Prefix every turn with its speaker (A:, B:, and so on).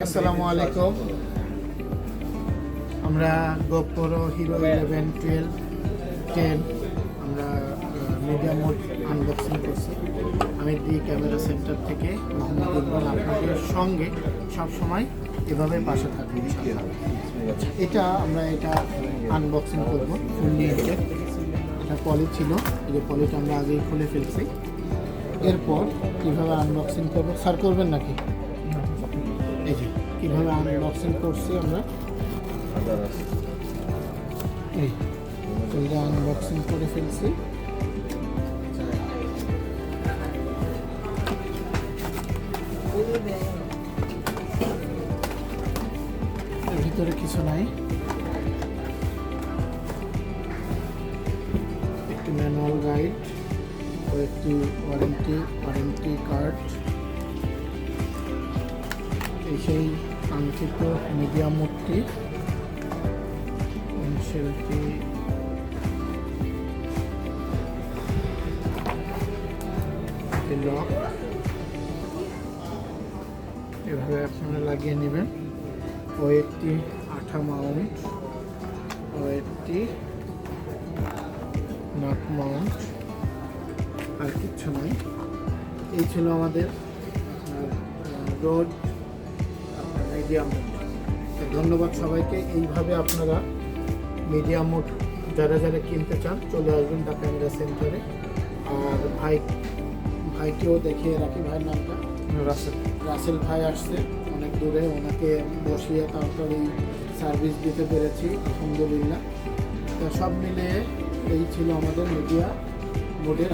A: আসসালামু আলাইকুম। আমরা গোপ্রো হিরো 11, 12, 10 আমরা মিডিয়া মোড আনবক্সিং করছি। আমি দি ক্যামেরা সেন্টার থেকে মোহাম্মদ ইকবাল আপনাদের সঙ্গে সবসময় এভাবে পাশে থাকবো ইনশাআল্লাহ। এটা আনবক্সিং করবো ফুললি ইনটেক। এটা পলি ছিল, এই যে পলিটা আমরা আগেই খুলে ফেলছি। এরপর কীভাবে আনবক্সিং করবো স্যার করবেন নাকি? এই যে কীভাবে আনবক্সিং করছি আমরা, এই ফুলটা আনবক্সিং করে ফেলছি। এর ভিতরে কিছু নাই, একটি ম্যানুয়াল গাইড ও একটি ওয়ারেন্টি কার্ড, এই সেই কাঙ্ক্ষিত মিডিয়াম মোডটি, সেলটি লক, এভাবে আপনারা লাগিয়ে নেবেন। ও একটি আঠা মাউন্ট ও একটি নাট মাউন্ট, আর কিচ্ছু নয়। এই ছিল আমাদের রোড মিডিয়াম মোড। ধন্যবাদ সবাইকে। এইভাবে আপনারা মিডিয়াম মোড যারা কিনতে চান চলে আসবেন ঢাকা ক্যামেরা সেন্টারে। আর ভাইকেও দেখিয়ে রাখি, ভাইয়ের নামটা রাসেল ভাই আসছে অনেক দূরে, ওনাকে বসিয়ে তাড়াতাড়ি সার্ভিস দিতে পেরেছি আলহামদুলিল্লাহ। তো সব মিলিয়ে এই ছিল আমাদের মিডিয়া মোডের